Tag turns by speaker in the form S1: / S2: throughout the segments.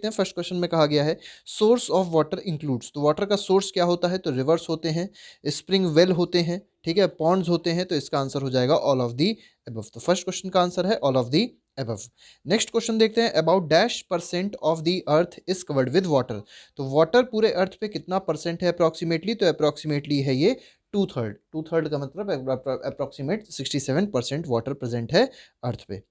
S1: हैं first question में कहा गया है सोर्स ऑफ वाटर इंक्लूड्स, तो वाटर का सोर्स क्या होता है, तो रिवर्स होते हैं, स्प्रिंग वेल होते हैं, ठीक है, पॉन्ड्स होते हैं, तो इसका आंसर हो जाएगा ऑल ऑफ दी अबव। तो फर्स्ट क्वेश्चन का आंसर है all of the above. Next question देखते हैं about dash percent of the earth is covered with water, तो वाटर पूरे अर्थ पे कितना परसेंट है अप्रॉक्सीमेटली, तो अप्रॉक्सीमेटली है ये टू थर्ड का मतलब अप्रॉक्सीमेट 67% वाटर प्रेजेंट है अर्थ पे।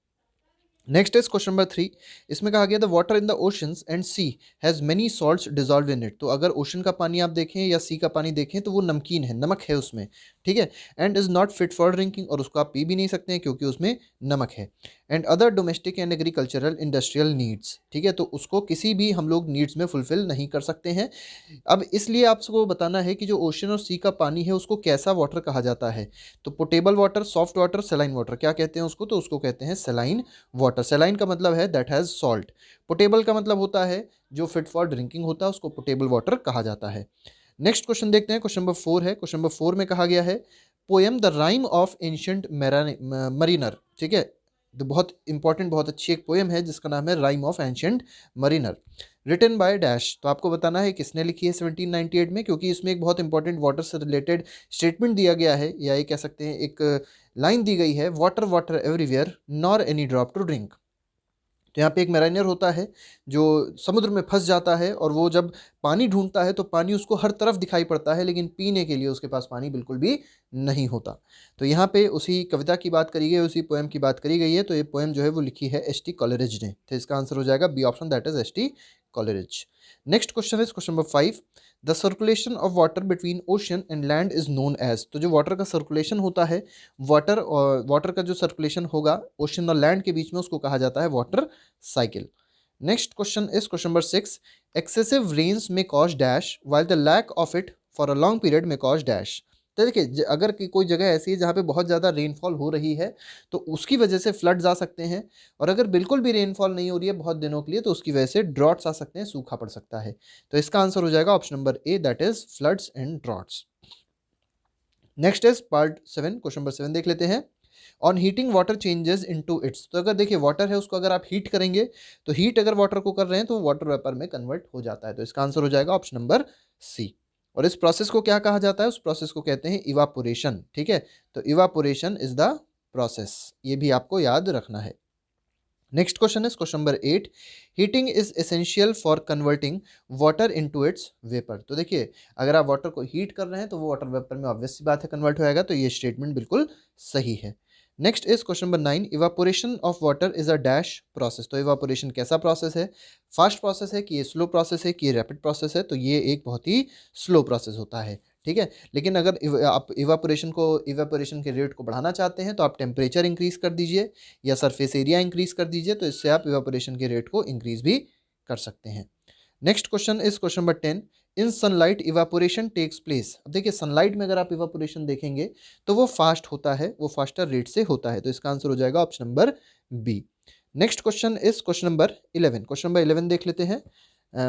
S1: नेक्स्ट इज क्वेश्चन नंबर 3, इसमें कहा गया the water in the oceans and sea has many salts dissolve in it, तो अगर ओशन का पानी आप देखें या सी का पानी देखें तो वो नमकीन है, नमक है उसमें, ठीक है, and is not fit for drinking, और उसको आप पी भी नहीं सकते हैं क्योंकि उसमें नमक है, and other domestic and agricultural industrial needs, ठीक है, तो उसको किसी भी हम लोग नीड्स में फुलफिल नहीं कर सकते हैं। अब इसलिए आपको बताना है कि जो ओशन और सी का पानी है उसको कैसा वाटर कहा जाता है, तो potable water, soft water, saline water, क्या कहते हैं उसको, तो उसको कहते हैं सेलाइन वाटर। सेलाइन का मतलब है दैट हैज़ सॉल्ट, पोटेबल का मतलब होता है जो फिट फॉर ड्रिंकिंग होता है, उसको पोटेबल वाटर कहा जाता है। नेक्स्ट क्वेश्चन देखते हैं, क्वेश्चन नंबर 4 है, क्वेश्चन नंबर 4 में कहा गया है poem the rhyme of ancient Mariner, ठीक है, तो बहुत इंपॉर्टेंट, बहुत अच्छी एक पोएम है जिसका नाम है rime of ancient mariner, written by dash, तो आपको बताना है किसने लिखी है 1798 में, क्योंकि इसमें एक बहुत इंपॉर्टेंट वाटर से रिलेटेड स्टेटमेंट दिया गया है, या ये कह सकते हैं एक लाइन दी गई है, water water everywhere nor any drop to drink. तो यहाँ पे एक मैराइनर होता है जो समुद्र में फंस जाता है और वो जब पानी ढूंढता है तो पानी उसको हर तरफ दिखाई पड़ता है, लेकिन पीने के लिए उसके पास पानी बिल्कुल भी नहीं होता। तो यहाँ पे उसी कविता की बात करी गई, उसी पोएम की बात करी गई है, तो ये पोएम जो है वो लिखी है एस टी कॉलरिज ने, तो इसका आंसर हो जाएगा B option, that is S T Coleridge. Next question is question number 5, the circulation of water between ocean and land is known as, तो जो वाटर का सर्कुलेशन होता है, वाटर का जो सर्कुलेशन होगा ओशन और लैंड के बीच में, उसको कहा जाता है water cycle. Next question is question number 6, excessive rains में cause dash while the lack of it for a long period में कॉज डैश, तो देखिए अगर कोई जगह ऐसी है जहाँ पे बहुत ज़्यादा रेनफॉल हो रही है तो उसकी वजह से फ्लड्स आ सकते हैं, और अगर बिल्कुल भी रेनफॉल नहीं हो रही है बहुत दिनों के लिए तो उसकी वजह से ड्रॉट्स आ सकते हैं, सूखा पड़ सकता है। तो इसका आंसर हो जाएगा option number A, that is floods and droughts. Next is part 7, question number 7 देख लेते हैं, on heating water changes into its, तो अगर देखिए वाटर है उसको अगर आप हीट करेंगे तो हीट अगर वाटर को कर रहे हैं तो वाटर वेपर में कन्वर्ट हो जाता है, तो इसका आंसर हो जाएगा ऑप्शन नंबर सी। और इस प्रोसेस को क्या कहा जाता है, उस प्रोसेस को कहते हैं इवापोरेशन, ठीक है, तो इवापोरेशन इज द प्रोसेस, ये भी आपको याद रखना है। Next question is question number 8, heating is essential for converting water into its vapour, तो देखिए अगर आप वाटर को हीट कर रहे हैं तो वो वाटर वेपर में ऑब्वियस सी बात है कन्वर्ट होएगा, तो ये स्टेटमेंट बिल्कुल सही है। Next is question number 9, evaporation of water is a dash process, तो इवापोरेशन कैसा प्रोसेस है, फास्ट प्रोसेस है कि ये स्लो प्रोसेस है कि ये रैपिड प्रोसेस है, तो ये एक बहुत ही स्लो प्रोसेस होता है, ठीक है, लेकिन अगर आप इवापोरेशन के रेट को बढ़ाना चाहते हैं तो आप टेम्परेचर इंक्रीज कर दीजिए या सरफेस एरिया इंक्रीज कर दीजिए, तो इससे आप इवापोरेशन के रेट को इंक्रीज भी कर सकते हैं। Next question is question number 10, in sunlight evaporation takes place, अब देखिए सनलाइट में अगर आप इवापोरेशन देखेंगे तो वो फास्ट होता है, वो फास्टर रेट से होता है, तो इसका आंसर हो जाएगा option number B. Next question is question number 11, question number 11 देख लेते हैं,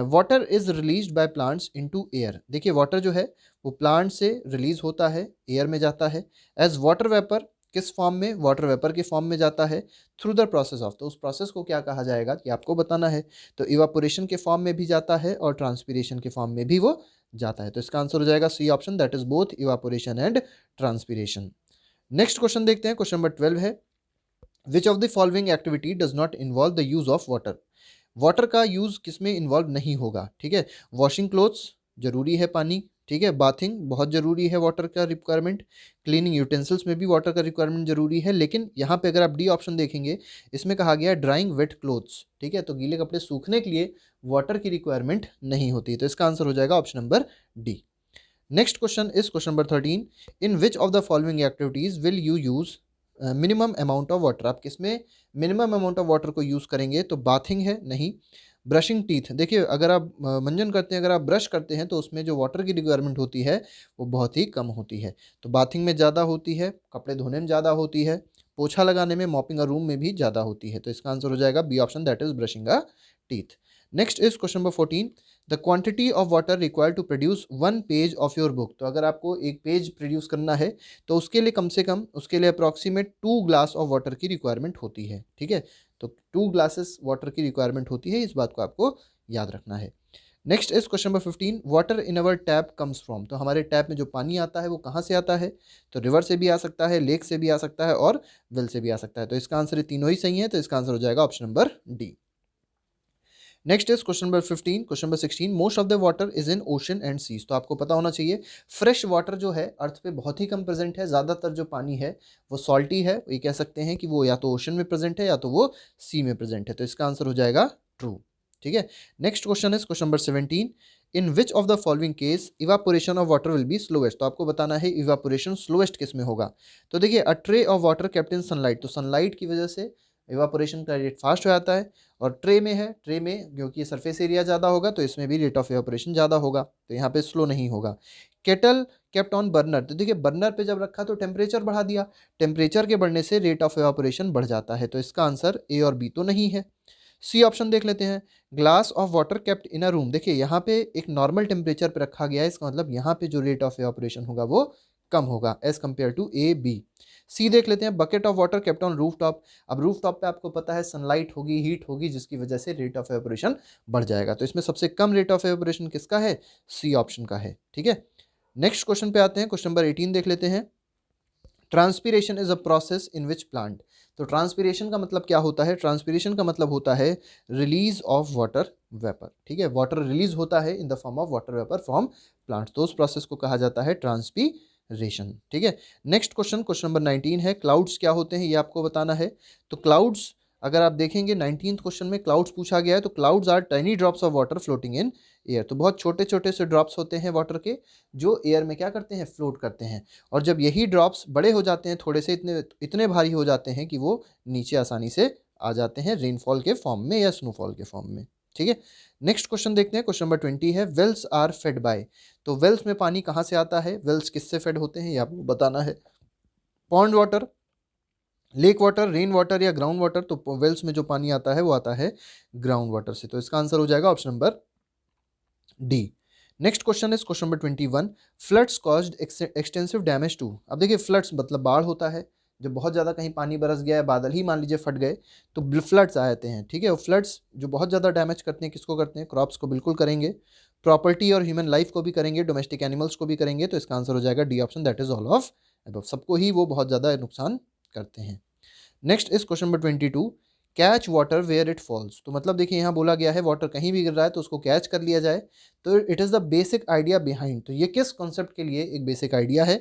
S1: water is release by plants into air, देखिए वाटर जो है वो प्लांट से रिलीज होता है, एयर में जाता है, एज वाटर वेपर, किस फॉर्म में, वाटर वेपर के फॉर्म में जाता है, थ्रू द प्रोसेस ऑफ, तो उस प्रोसेस को क्या कहा जाएगा कि आपको बताना है, तो इवापोरेशन के फॉर्म में भी जाता है और ट्रांसपीरेशन के फॉर्म में भी वो जाता है, तो इसका आंसर हो जाएगा C option, that is both evaporation and transpiration. Next question देखते हैं, क्वेश्चन नंबर 12 है, which of the following activity does not involve the use of water, water का यूज़ किसमें इन्वॉल्व नहीं होगा, ठीक है, वॉशिंग क्लोथ्स जरूरी है पानी, ठीक है, बाथिंग बहुत ज़रूरी है वाटर का रिक्वायरमेंट, क्लीनिंग यूटेंसिल्स में भी वाटर का रिक्वायरमेंट जरूरी है, लेकिन यहाँ पे अगर आप डी ऑप्शन देखेंगे इसमें कहा गया है ड्राइंग वेट क्लोथ्स, ठीक है, तो गीले कपड़े सूखने के लिए वाटर की रिक्वायरमेंट नहीं होती, तो इसका आंसर हो जाएगा option number D. Next question is question number 13, in which of the following activities will you use minimum amount of water, आप किसमें मिनिमम अमाउंट ऑफ वाटर को यूज़ करेंगे, तो बाथिंग है नहीं, ब्रशिंग टीथ, देखिए अगर आप मंजन करते हैं, अगर आप ब्रश करते हैं तो उसमें जो वाटर की रिक्वायरमेंट होती है वो बहुत ही कम होती है, तो बाथिंग में ज़्यादा होती है, कपड़े धोने में ज़्यादा होती है, पोछा लगाने में, मॉपिंग अ रूम में भी ज़्यादा होती है, तो इसका आंसर हो जाएगा B option, that is brushing a teeth. Next is question number 14, the quantity of water required to produce 1 page of your book, तो अगर आपको एक पेज प्रोड्यूस करना है तो उसके लिए कम से कम, उसके लिए अप्रॉक्सीमेट 2 ग्लास ऑफ वाटर की रिक्वायरमेंट होती है, ठीक है, तो 2 ग्लासेस वाटर की रिक्वायरमेंट होती है, इस बात को आपको याद रखना है। Next is question number 15, water in our tap comes from. तो हमारे टैप में जो पानी आता है वो कहाँ से आता है? तो रिवर से भी आ सकता है, लेक से भी आ सकता है और वेल से भी आ सकता है। तो इसका आंसर ये तीनों ही सही है, तो इसका आंसर हो जाएगा option number D. Next is question number 15, question number 16, most of the water is in ocean and seas. तो आपको पता होना चाहिए फ्रेश वाटर जो है अर्थ पे बहुत ही कम प्रेजेंट है, ज़्यादातर जो पानी है वो सॉल्टी है, ये कह सकते हैं कि वो या तो ओशन में प्रेजेंट है या तो वो सी में प्रेजेंट है। तो इसका आंसर हो जाएगा ट्रू। ठीक है। Next question is question number 17, in which of the following case evaporation of water will be slowest. तो आपको बताना है इवापोरेशन स्लोएस्ट किस में होगा। तो देखिए, a tray of water kept in sunlight, तो सनलाइट की वजह से इवापोरेशन का रेट फास्ट हो जाता है। और ट्रे में है, ट्रे में क्योंकि सरफेस एरिया ज़्यादा होगा तो इसमें भी रेट ऑफ इवापोरेशन ज़्यादा होगा, तो यहाँ पे स्लो नहीं होगा। केटल केप्ट ऑन बर्नर, तो देखिए बर्नर पे जब रखा तो टेम्परेचर बढ़ा दिया, टेम्परेचर के बढ़ने से रेट ऑफ इवापोरेशन बढ़ जाता है, तो इसका आंसर ए और बी तो नहीं है। सी ऑप्शन देख लेते हैं, glass of water kept in a room. देखिए यहाँ पे एक नॉर्मल टेम्परेचर पे रखा गया है, इसका मतलब यहाँ पे जो रेट ऑफ इवापोरेशन होगा वो कम होगा as compared to A B. C देख लेते हैं, bucket of water kept on rooftop. अब रूफ टॉप पे आपको पता है सनलाइट होगी, हीट होगी, जिसकी वजह से रेट ऑफ इवापोरेशन बढ़ जाएगा, तो इसमें सबसे कम रेट ऑफ इवापोरेशन किसका है? सी ऑप्शन का है। ठीक है। नेक्स्ट क्वेश्चन पे आते हैं, क्वेश्चन नंबर 18 देख लेते हैं, transpiration is a process in which plant. तो ट्रांसपीरेशन का मतलब क्या होता है? ट्रांसपीरेशन का मतलब होता है रिलीज ऑफ वाटर वेपर। ठीक है, वाटर रिलीज होता है इन the form of water vapour from plant, तो उस प्रोसेस को कहा जाता है ट्रांसपीरेशन। ठीक है। नेक्स्ट क्वेश्चन, क्वेश्चन नंबर 19 है, क्लाउड्स क्या होते हैं ये आपको बताना है। तो क्लाउड्स अगर आप देखेंगे 19th क्वेश्चन में क्लाउड्स पूछा गया है, तो clouds are tiny drops of water floating in air. तो बहुत छोटे छोटे से ड्रॉप्स होते हैं वाटर के, जो एयर में क्या करते हैं? फ्लोट करते हैं। और जब यही ड्रॉप्स बड़े हो जाते हैं, थोड़े से इतने इतने भारी हो जाते हैं कि वो नीचे आसानी से आ जाते हैं रेनफॉल के फॉर्म में या स्नोफॉल के फॉर्म में। ठीक है। नेक्स्ट क्वेश्चन देखते हैं, क्वेश्चन नंबर 20 है, वेल्स आर फेड बाय। तो वेल्स में पानी कहाँ से आता है? वेल्स किससे फेड होते हैं ये आपको बताना है। Pond water, lake water, rain water या ग्राउंड वाटर। तो वेल्स में जो पानी आता है वो आता है ग्राउंड वाटर से, तो इसका आंसर हो जाएगा option number D. Next question is question number 21, floods caused extensive damage to. अब देखिए फ्लड्स मतलब बाढ़ होता है, जब बहुत ज़्यादा कहीं पानी बरस गया है, बादल ही मान लीजिए फट गए तो फ्लड्स आ जाते हैं। ठीक है, और फ्लड्स जो बहुत ज़्यादा डैमेज करते हैं, किसको करते हैं? क्रॉप्स को बिल्कुल करेंगे, प्रॉपर्टी और ह्यूमन लाइफ को भी करेंगे, डोमेस्टिक एनिमल्स को भी करेंगे, तो इसका आंसर हो जाएगा D option, that is all of above. सबको ही वो बहुत ज़्यादा नुकसान करते हैं। Next is question number 22, catch water where it falls. तो मतलब देखिए यहाँ बोला गया है वाटर कहीं भी गिर रहा है तो उसको कैच कर लिया जाए, तो it is the basic idea behind. तो ये किस कॉन्सेप्ट के लिए एक बेसिक आइडिया है?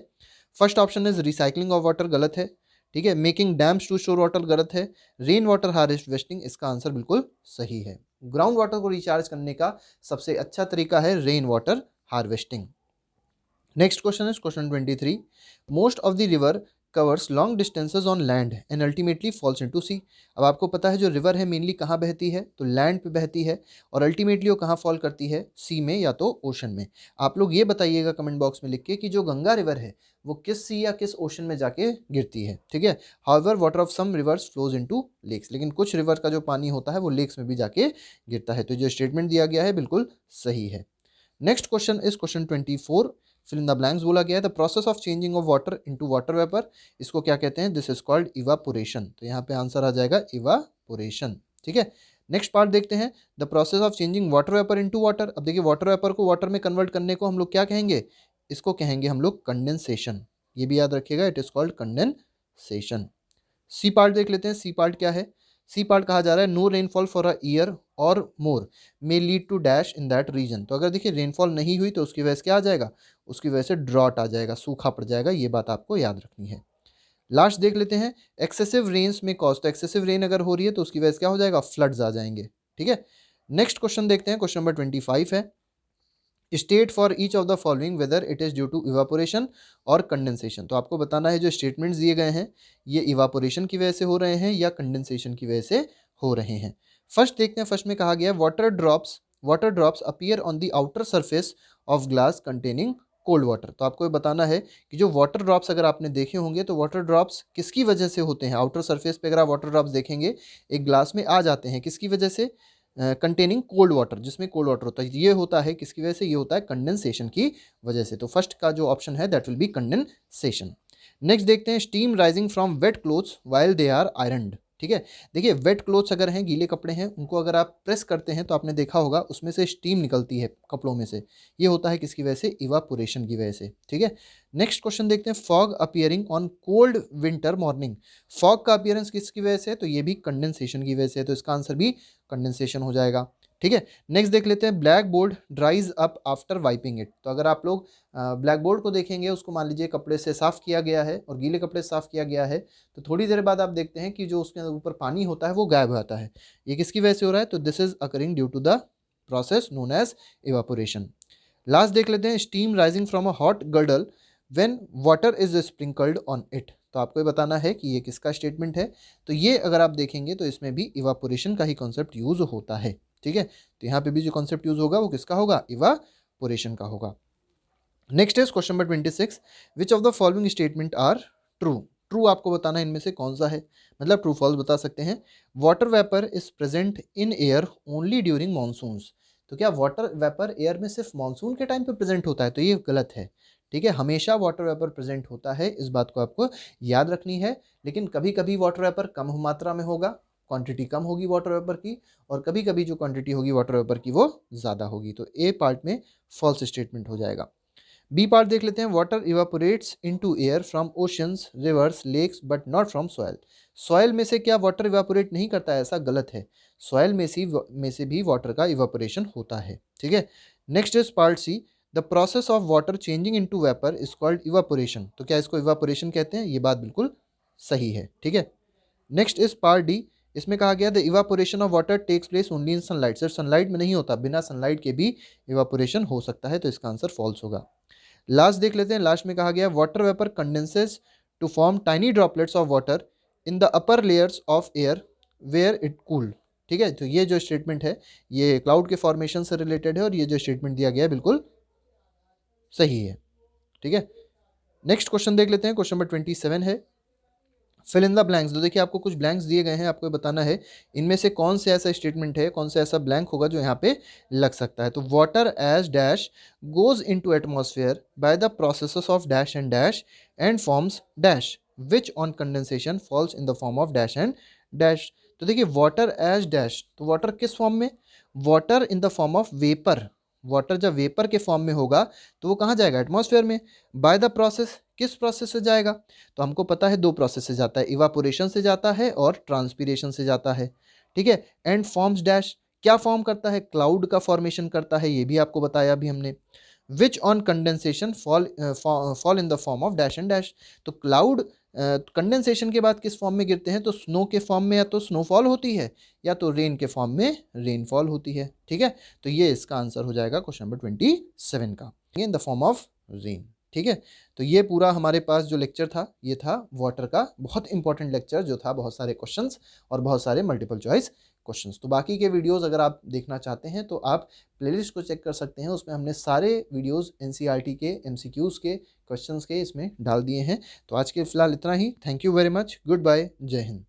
S1: First option is recycling of water, गलत है। ठीक है, making dams to store water, गलत है। रेन वाटर हार्वेस्टिंग, इसका आंसर बिल्कुल सही है। ग्राउंड वाटर को रिचार्ज करने का सबसे अच्छा तरीका है rain water harvesting. Next question is question 23, most of the river covers long distances on land and ultimately falls into sea. अब आपको पता है जो रिवर है मेनली कहाँ बहती है? तो लैंड पे बहती है, और अल्टीमेटली वो कहाँ फॉल करती है? सी में या तो ओशन में। आप लोग ये बताइएगा कमेंट बॉक्स में लिख के कि जो गंगा रिवर है वो किस सी या किस ओशन में जाके गिरती है। ठीक है, however water of some rivers flows into lakes, लेकिन कुछ रिवर का जो पानी होता है वो लेक्स में भी जाके गिरता है, तो जो स्टेटमेंट दिया गया है बिल्कुल सही है। Next question is question 24, fill in the blanks बोला गया है, the process of changing of water into water vapour, इसको क्या कहते हैं? This is called evaporation. तो यहाँ पे आंसर आ जाएगा इवापोरेशन। ठीक है। नेक्स्ट पार्ट देखते हैं, the process of changing water vapour into water. अब देखिए वाटर वेपर को वाटर में कन्वर्ट करने को हम लोग क्या कहेंगे? इसको कहेंगे हम लोग कंडेंसेशन, ये भी याद रखिएगा, it is called condensation. C part देख लेते हैं, सी पार्ट क्या है? सी पार्ट कहा जा रहा है, no rainfall for a year और more may lead to dash in that region. तो अगर देखिए रेनफॉल नहीं हुई तो उसकी वजह से क्या आ जाएगा? उसकी वजह से ड्रॉट आ जाएगा, सूखा पड़ जाएगा, ये बात आपको याद रखनी है। लास्ट देख लेते हैं, एक्सेसिव रेन्स में कॉज। तो एक्सेसिव रेन अगर हो रही है तो उसकी वजह से क्या हो जाएगा? फ्लड्स आ जाएंगे। ठीक है। नेक्स्ट क्वेश्चन देखते हैं, क्वेश्चन नंबर 25 है, state for each of the following whether it is due to evaporation और कंडेंसेशन। तो आपको बताना है जो स्टेटमेंट्स दिए गए हैं ये इवापोरेशन की वजह से हो रहे हैं या कंडेंसेशन की वजह से हो रहे हैं। फर्स्ट देखते हैं, फर्स्ट में कहा गया है water drops appear on the outer surface of glass containing cold water. तो आपको ये बताना है कि जो वाटर ड्रॉप्स अगर आपने देखे होंगे तो वाटर ड्रॉप्स किसकी वजह से होते हैं? आउटर सरफेस पे अगर आप वाटर ड्रॉप्स देखेंगे एक ग्लास में आ जाते हैं, किसकी वजह से? कंटेनिंग कोल्ड वाटर, जिसमें कोल्ड वाटर होता है। ये होता है किसकी वजह से? ये होता है कंडेंसेशन की वजह से। तो फर्स्ट का जो ऑप्शन है that will be condensation. Next देखते हैं, steam rising from wet clothes while they are ironed. ठीक है। देखिए वेट क्लोथ्स अगर हैं, गीले कपड़े हैं, उनको अगर आप प्रेस करते हैं तो आपने देखा होगा उसमें से स्टीम निकलती है कपड़ों में से। ये होता है किसकी वजह से? इवापोरेशन की वजह से। ठीक है। नेक्स्ट क्वेश्चन देखते हैं, fog appearing on cold winter morning. Fog का अपीयरेंस किसकी वजह से है? तो ये भी कंडेंसेशन की वजह से है, तो इसका आंसर भी कंडेंसेशन हो जाएगा। ठीक है। नेक्स्ट देख लेते हैं, black board ड्राइज up after wiping it. तो अगर आप लोग ब्लैक बोर्ड को देखेंगे, उसको मान लीजिए कपड़े से साफ किया गया है और गीले कपड़े से साफ किया गया है, तो थोड़ी देर बाद आप देखते हैं कि जो उसके ऊपर पानी होता है वो गायब हो जाता है। ये किसकी वजह से हो रहा है? तो this is occurring due to the process known as evaporation. Last देख लेते हैं, steam rising from a hot girdle when water is sprinkled on it. तो आपको ये बताना है कि ये किसका स्टेटमेंट है। तो ये अगर आप देखेंगे तो इसमें भी इवापोरेशन का ही कॉन्सेप्ट यूज होता है। ठीक है। तो यहाँ पे भी जो कॉन्सेप्ट यूज होगा वो किसका होगा? इवापोरेशन का होगा। Next is question number 26, which of the following statement are true. True आपको बताना है इनमें से कौन सा है, मतलब ट्रू फॉल्स बता सकते हैं। Water vapour is present in air only during monsoons. तो क्या वाटर वेपर एयर में सिर्फ मानसून के टाइम पे प्रेजेंट होता है? तो ये गलत है। ठीक है, हमेशा वाटर वेपर प्रेजेंट होता है, इस बात को आपको याद रखनी है। लेकिन कभी कभी वाटर वेपर कम मात्रा में होगा, क्वांटिटी कम होगी वाटर वेपर की, और कभी कभी जो क्वांटिटी होगी वाटर वेपर की वो ज़्यादा होगी। तो ए पार्ट में फॉल्स स्टेटमेंट हो जाएगा। बी पार्ट देख लेते हैं, water evaporates into air from oceans, rivers, lakes but not from soil. Soil में से क्या वाटर इवापोरेट नहीं करता है? ऐसा गलत है। सॉयल में से भी वाटर का इवापोरेशन होता है। ठीक है। Next is part C, the process of water changing into vapour is called evaporation. तो क्या इसको इवापोरेशन कहते हैं? ये बात बिल्कुल सही है। ठीक है। नेक्स्ट इज पार्ट डी, इसमें कहा गया the evaporation of water takes place only in sunlight. सिर्फ सनलाइट में नहीं होता, बिना सनलाइट के भी इवापोरेशन हो सकता है, तो इसका आंसर फॉल्स होगा। लास्ट देख लेते हैं, लास्ट में कहा गया water vapour condenses to form tiny droplets of water in the upper layers of air where it cool. ठीक है। तो ये जो स्टेटमेंट है ये क्लाउड के फॉर्मेशन से रिलेटेड है, और ये जो स्टेटमेंट दिया गया है बिल्कुल सही है। ठीक है। नेक्स्ट क्वेश्चन देख लेते हैं, क्वेश्चन नंबर 27 है, फिल इन द ब्लैंक्स। तो देखिए आपको कुछ ब्लैंक्स दिए गए हैं, आपको बताना है इनमें से कौन से ऐसा स्टेटमेंट है, कौन सा ऐसा ब्लैंक होगा जो यहाँ पे लग सकता है। तो water as dash goes into atmosphere by the processes of dash and forms dash which on condensation falls in the form of dash and dash. तो देखिए वाटर एज डैश, तो वाटर किस फॉर्म में? Water in the form of vapour. Water जब vapour के form में होगा तो वो कहाँ जाएगा? एटमॉस्फेयर में। बाय द प्रोसेस, किस प्रोसेस से जाएगा? तो हमको पता है दो प्रोसेस से जाता है, इवापोरेशन से जाता है और ट्रांसपीरेशन से जाता है। ठीक है। एंड फॉर्म्स डैश, क्या फॉर्म करता है? क्लाउड का फॉर्मेशन करता है, ये भी आपको बताया अभी हमने। Which on condensation fall in the form of dash and dash. तो क्लाउड कंडेंसेशन के बाद किस फॉर्म में गिरते हैं? तो स्नो के फॉर्म में या तो स्नोफॉल होती है या तो रेन के फॉर्म में रेनफॉल होती है। ठीक है। तो ये इसका आंसर हो जाएगा क्वेश्चन नंबर 27 का, इन द फॉर्म ऑफ रेन। ठीक है। तो ये पूरा हमारे पास जो लेक्चर था ये था वाटर का, बहुत इंपॉर्टेंट लेक्चर जो था, बहुत सारे क्वेश्चंस और बहुत सारे मल्टीपल चॉइस क्वेश्चंस। तो बाकी के वीडियोस अगर आप देखना चाहते हैं तो आप प्लेलिस्ट को चेक कर सकते हैं, उसमें हमने सारे वीडियोस एनसीईआरटी के एमसीक्यूज़ के क्वेश्चंस के इसमें डाल दिए हैं। तो आज के फिलहाल इतना ही। Thank you very much, good bye, जय हिंद।